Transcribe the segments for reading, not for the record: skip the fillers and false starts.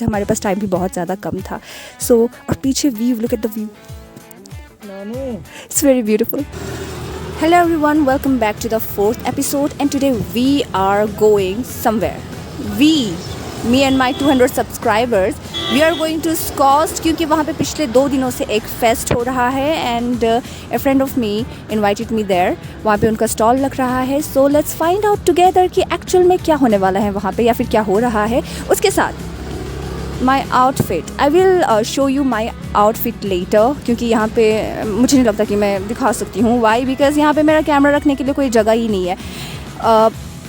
हमारे पास टाइम भी बहुत ज़्यादा कम था। सो और पीछे view, look at the view, it's very beautiful. Hello everyone, welcome back to the 4th episode and today we are going somewhere. Me and my 200 subscribers, we are going to Skost क्योंकि वहाँ पे पिछले 2 दिनों से एक fest हो रहा है and a friend of me invited me there. वहाँ पे उनका स्टॉल लग रहा है. So let's find out together कि एक्चुअल में क्या होने वाला है वहाँ पे या फिर क्या हो रहा है. उसके साथ my outfit, I will show you my outfit later क्योंकि यहाँ पे मुझे नहीं लगता कि मैं दिखा सकती हूँ. वाई? बिकॉज़ यहाँ पे मेरा कैमरा रखने के लिए कोई जगह ही नहीं है.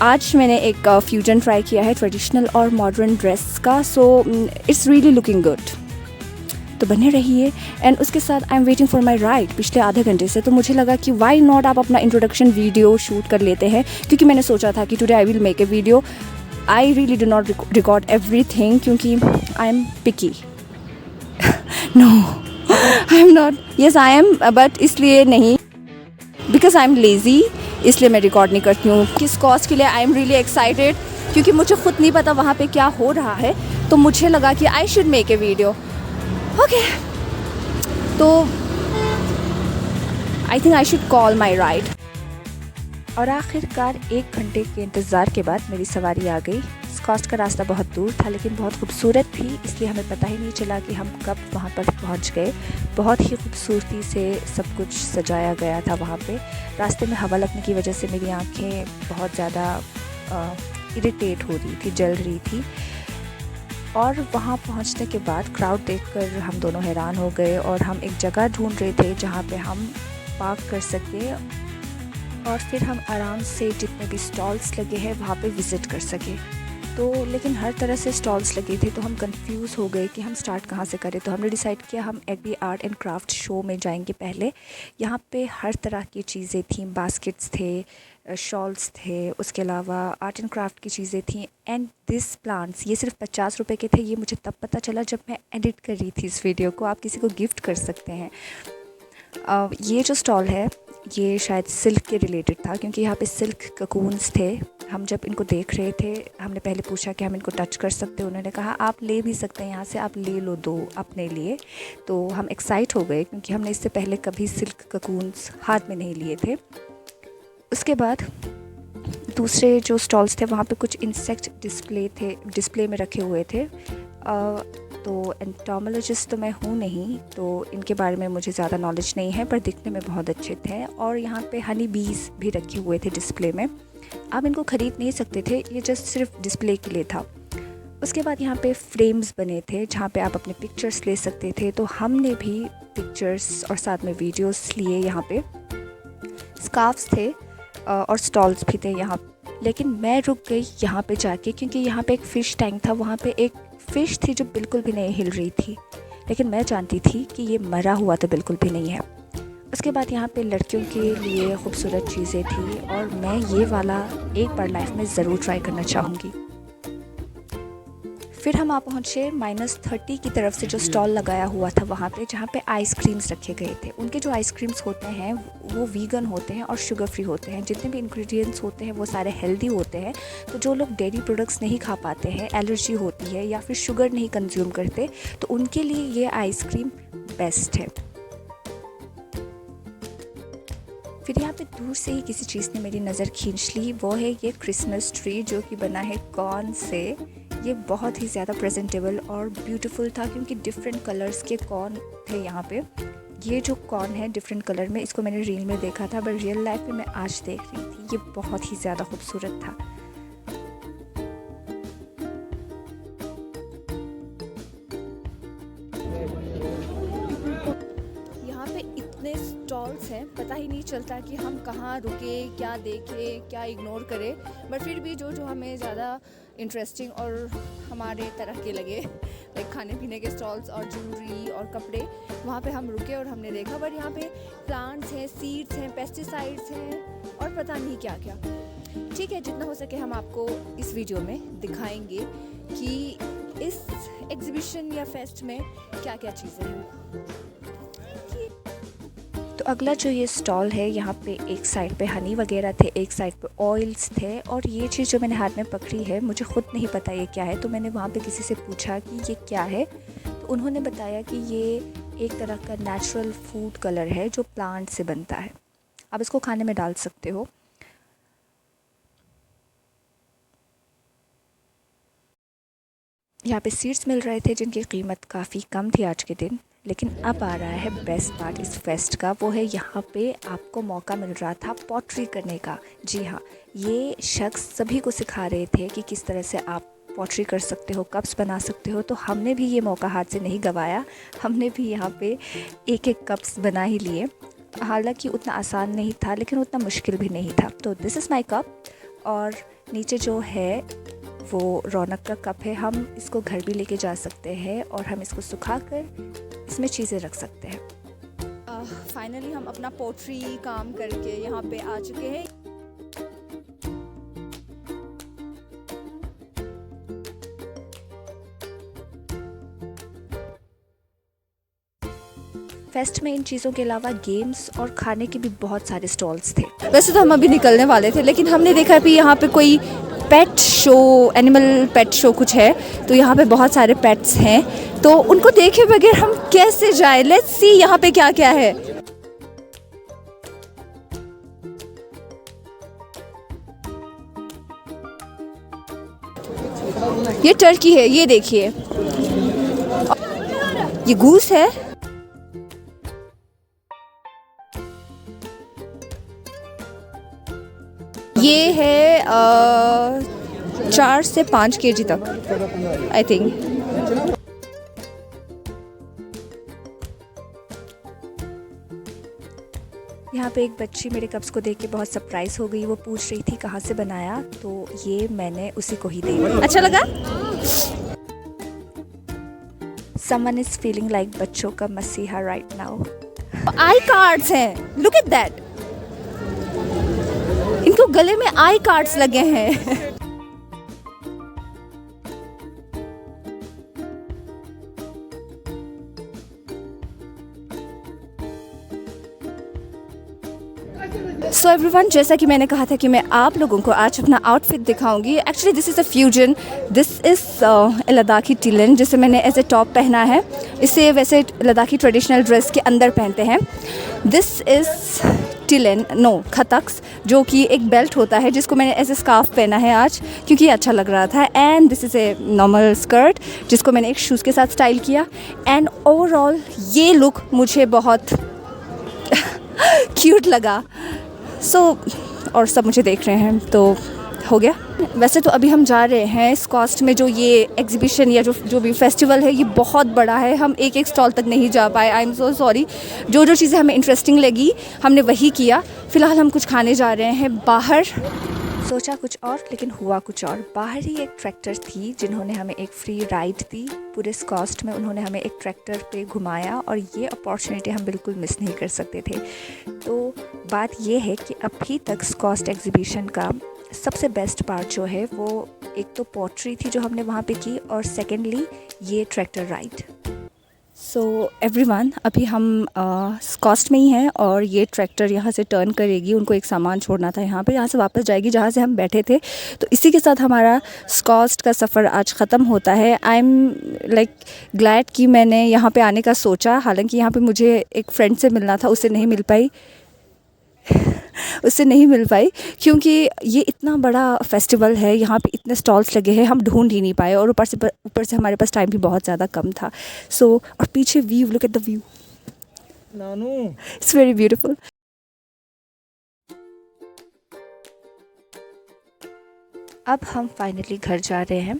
आज मैंने एक फ्यूजन ट्राई किया है ट्रेडिशनल और मॉडर्न ड्रेस का. So it's really looking good. तो बने रहिए. एंड उसके साथ I am waiting for my ride पिछले आधे घंटे से. तो मुझे लगा कि वाई नॉट आप अपना इंट्रोडक्शन वीडियो शूट कर लेते हैं क्योंकि मैंने सोचा था कि today I will make a video. I really do not record everything क्योंकि I am picky. No, I am not. Yes, I am, but इसलिए नहीं. Because I am lazy, इसलिए मैं रिकॉर्ड नहीं करती हूँ. किस कॉज के लिए I am really excited क्योंकि मुझे खुद नहीं पता वहाँ पे क्या हो रहा है. तो मुझे लगा कि I should make a video. Okay. तो I think I should call my ride. और आखिरकार 1 घंटे के इंतज़ार के बाद मेरी सवारी आ गई. स्कॉस्ट का रास्ता बहुत दूर था लेकिन बहुत खूबसूरत थी, इसलिए हमें पता ही नहीं चला कि हम कब वहाँ पर पहुँच गए. बहुत ही खूबसूरती से सब कुछ सजाया गया था वहाँ पे. रास्ते में हवा लगने की वजह से मेरी आँखें बहुत ज़्यादा इरिटेट हो रही थी, जल रही थी. और वहाँ पहुँचने के बाद क्राउड देखकर हम दोनों हैरान हो गए और हम एक जगह ढूंढ रहे थे जहाँ पे हम पार्क कर सके और फिर हम आराम से जितने भी स्टॉल्स लगे हैं वहाँ पे विज़िट कर सके. तो लेकिन हर तरह से स्टॉल्स लगे थे तो हम कंफ्यूज हो गए कि हम स्टार्ट कहाँ से करें. तो हमने डिसाइड किया हम agri art and craft show में जाएंगे पहले. यहाँ पे हर तरह की चीज़ें थी. बास्केट्स थे, शॉल्स थे, उसके अलावा आर्ट एंड क्राफ्ट की चीज़ें थी. एंड दिस प्लांट्स ये सिर्फ 50 रुपये के थे. ये मुझे तब पता चला जब मैं एडिट कर रही थी इस वीडियो को. आप किसी को गिफ्ट कर सकते हैं. ये जो स्टॉल है ये शायद सिल्क के रिलेटेड था क्योंकि यहाँ पे सिल्क ककून्स थे. हम जब इनको देख रहे थे हमने पहले पूछा कि हम इनको टच कर सकते हैं. उन्होंने कहा आप ले भी सकते हैं यहाँ से, आप ले लो 2 अपने लिए. तो हम एक्साइट हो गए क्योंकि हमने इससे पहले कभी सिल्क ककून्स हाथ में नहीं लिए थे. उसके बाद दूसरे जो स्टॉल्स थे वहाँ पे कुछ इंसेक्ट डिस्प्ले में रखे हुए थे. तो एंटोमोलॉजिस्ट तो मैं हूँ नहीं, तो इनके बारे में मुझे ज़्यादा नॉलेज नहीं है, पर दिखने में बहुत अच्छे थे. और यहाँ पे हनी बीज भी रखे हुए थे डिस्प्ले में. आप इनको ख़रीद नहीं सकते थे, ये जस्ट सिर्फ डिस्प्ले के लिए था. उसके बाद यहाँ पे फ्रेम्स बने थे जहाँ पे आप अपने पिक्चर्स ले सकते थे. तो हमने भी पिक्चर्स और साथ में वीडियोस लिए. यहाँ पे स्कार्फ्स थे और स्टॉल्स भी थे यहाँ. लेकिन मैं रुक गई यहाँ पे जाके क्योंकि यहाँ पे एक फ़िश टैंक था. वहाँ पे एक फ़िश थी जो बिल्कुल भी नहीं हिल रही थी, लेकिन मैं जानती थी कि ये मरा हुआ तो बिल्कुल भी नहीं है. उसके बाद यहाँ पे लड़कियों के लिए खूबसूरत चीज़ें थी और मैं ये वाला एक बार लाइफ में ज़रूर ट्राई करना चाहूँगी. फिर हम पहुँचे -30 की तरफ से जो स्टॉल लगाया हुआ था वहाँ पे, जहाँ पे आइसक्रीम्स रखे गए थे. उनके जो आइसक्रीम्स होते हैं वो वीगन होते हैं और शुगर फ्री होते हैं. जितने भी इंग्रेडिएंट्स होते हैं वो सारे हेल्दी होते हैं. तो जो लोग डेयरी प्रोडक्ट्स नहीं खा पाते हैं, एलर्जी होती है या फिर शुगर नहीं कंज्यूम करते, तो उनके लिए ये आइसक्रीम बेस्ट है. फिर यहाँ पे दूर से ही किसी चीज़ ने मेरी नज़र खींच ली. वो है ये क्रिसमस ट्री जो कि बना है कॉर्न से. ये बहुत ही ज़्यादा प्रेजेंटेबल और ब्यूटीफुल था क्योंकि डिफरेंट कलर्स के कॉर्न थे यहाँ पे. ये जो कॉर्न है डिफरेंट कलर में, इसको मैंने रील में देखा था, बट रियल लाइफ में मैं आज देख रही थी. ये बहुत ही ज़्यादा खूबसूरत था. यहाँ पे इतने स्टॉल्स हैं, पता ही नहीं चलता कि हम कहाँ रुके, क्या देखे, क्या इग्नोर करें. बट फिर भी जो हमें ज़्यादा इंटरेस्टिंग और हमारे तरह के लगे, लाइक खाने पीने के स्टॉल्स और ज्वेलरी और कपड़े, वहाँ पे हम रुके और हमने देखा. बट यहाँ पे प्लांट्स हैं, सीड्स हैं, पेस्टिसाइड्स हैं और पता नहीं क्या क्या. ठीक है, जितना हो सके हम आपको इस वीडियो में दिखाएंगे कि इस एग्जीबिशन या फेस्ट में क्या क्या चीज़ें हैं. तो अगला जो ये स्टॉल है, यहाँ पे एक साइड पे हनी वगैरह थे, एक साइड पे ऑयल्स थे, और ये चीज़ जो मैंने हाथ में पकड़ी है मुझे ख़ुद नहीं पता ये क्या है। तो मैंने वहाँ पे किसी से पूछा कि ये क्या है, तो उन्होंने बताया कि ये एक तरह का नेचुरल फूड कलर है जो प्लांट से बनता है। आप इसको खाने में डाल सकते हो। यहाँ पे सीड्स मिल रहे थे जिनकी कीमत काफ़ी कम थी आज के दिन। लेकिन अब आ रहा है बेस्ट पार्ट इस फेस्ट का, वो है यहाँ पे आपको मौका मिल रहा था पॉटरी करने का। जी हाँ, ये शख्स सभी को सिखा रहे थे कि किस तरह से आप पॉटरी कर सकते हो, कप्स बना सकते हो। तो हमने भी ये मौका हाथ से नहीं गंवाया, हमने भी यहाँ पे एक एक कप्स बना ही लिए। हालांकि उतना आसान नहीं था लेकिन उतना मुश्किल भी नहीं था। तो दिस इज़ माय कप, और नीचे जो है वो रौनक का कप है। हम इसको घर भी लेके जा सकते हैं और हम इसको सुखा कर इसमें चीज़ें रख सकते हैं। फाइनली हम अपना पोट्री काम करके यहाँ पे आ चुके हैं। फेस्ट में इन चीज़ों के अलावा गेम्स और खाने के भी बहुत सारे स्टॉल्स थे। वैसे तो हम अभी निकलने वाले थे, लेकिन हमने देखा कि यहाँ पे कोई pet show, animal pet show कुछ है, तो यहाँ पे बहुत सारे पेट्स हैं, तो उनको देखे बगैर हम कैसे जाए। लेट्स सी यहाँ पे क्या क्या है। ये टर्की है, ये देखिए, ये गूस है। ये है 4 से 5 kg तक आई थिंक। यहाँ पे एक बच्ची मेरे कप्स को देख के बहुत सरप्राइज हो गई। वो पूछ रही थी कहाँ से बनाया, तो ये मैंने उसी को ही दे दिया। अच्छा लगा। Someone is feeling like बच्चों का मसीहा right now। आई कार्ड्स हैं, लुक एट दैट। इनको गले में आई कार्ड्स लगे हैं। सो एवरीवन, जैसा कि मैंने कहा था कि मैं आप लोगों को आज अपना आउटफिट दिखाऊंगी। Actually this is a fusion. This is Ladakhi टिलन, जिसे मैंने एज ए टॉप पहना है। इसे वैसे लद्दाखी ट्रेडिशनल ड्रेस के अंदर पहनते हैं। दिस इज़ टिलन, नो खतक्स, जो कि एक बेल्ट होता है जिसको मैंने एज ए स्कार्फ पहना है आज क्योंकि ये अच्छा लग रहा था। And this is a normal skirt जिसको मैंने एक शूज़ के साथ स्टाइल किया। एंड ओवरऑल ये लुक मुझे बहुत क्यूट लगा। और सब मुझे देख रहे हैं तो हो गया। वैसे तो अभी हम जा रहे हैं स्कॉस्ट में। जो ये एग्जीबिशन या जो भी फेस्टिवल है, ये बहुत बड़ा है। हम एक एक स्टॉल तक नहीं जा पाए, आई एम सो सॉरी। जो चीज़ें हमें इंटरेस्टिंग लगी हमने वही किया। फ़िलहाल हम कुछ खाने जा रहे हैं बाहर। सोचा कुछ और लेकिन हुआ कुछ और। बाहर ही एक ट्रैक्टर थी जिन्होंने हमें एक फ्री राइड दी। पूरे स्कॉस्ट में उन्होंने हमें एक ट्रैक्टर पे घुमाया और ये अपॉर्चुनिटी हम बिल्कुल मिस नहीं कर सकते थे। तो बात ये है कि अभी तक स्कॉस्ट एग्जीबिशन का सबसे बेस्ट पार्ट जो है वो एक तो पॉटरी थी जो हमने वहाँ पे की, और सेकेंडली ये ट्रैक्टर राइड। सो एवरीवन, अभी हम स्कॉस्ट में ही हैं और ये ट्रैक्टर यहाँ से टर्न करेगी। उनको एक सामान छोड़ना था यहाँ पे, यहाँ से वापस जाएगी जहाँ से हम बैठे थे। तो इसी के साथ हमारा स्कॉस्ट का सफ़र आज ख़त्म होता है। आई एम लाइक ग्लैड कि मैंने यहाँ पे आने का सोचा। हालांकि यहाँ पे मुझे एक फ्रेंड से मिलना था, उससे नहीं मिल पाई क्योंकि ये इतना बड़ा फेस्टिवल है, यहाँ पे इतने स्टॉल्स लगे हैं, हम ढूंढ ही नहीं पाए। और ऊपर से हमारे पास टाइम भी बहुत ज़्यादा कम था। और पीछे view, look at the view, it's very beautiful. अब हम फाइनली घर जा रहे हैं।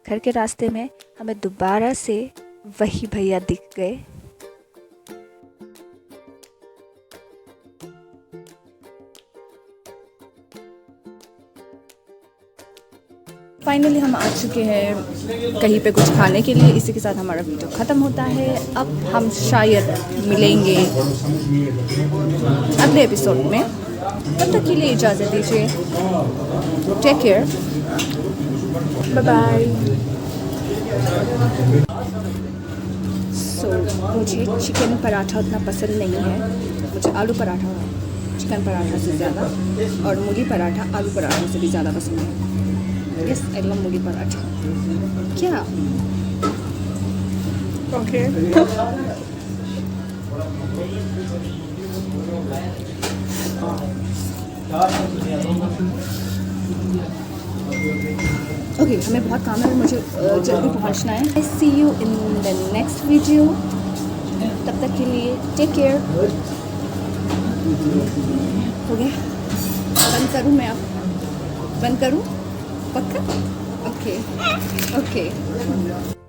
घर के रास्ते में हमें दोबारा से वही भैया दिख गए। फाइनली हम आ चुके हैं कहीं पे कुछ खाने के लिए। इसी के साथ हमारा वीडियो ख़त्म होता है। अब हम शायद मिलेंगे अगले एपिसोड में। तब तक के लिए इजाज़त दीजिए। Take care, bye bye. मुझे चिकन पराठा उतना पसंद नहीं है, मुझे आलू पराठा चिकन पराठा से ज़्यादा और मूली पराठा आलू पराठा से भी ज़्यादा पसंद है। यस, आई लव मूली पराठा। क्या ओके ओके, हमें बहुत काम है और मुझे जल्दी पहुंचना है। I see you in the next video. तब तक के लिए टेक केयर। हो गया, बंद करूँ मैं? अब बंद करूँ? पक्का? Okay okay.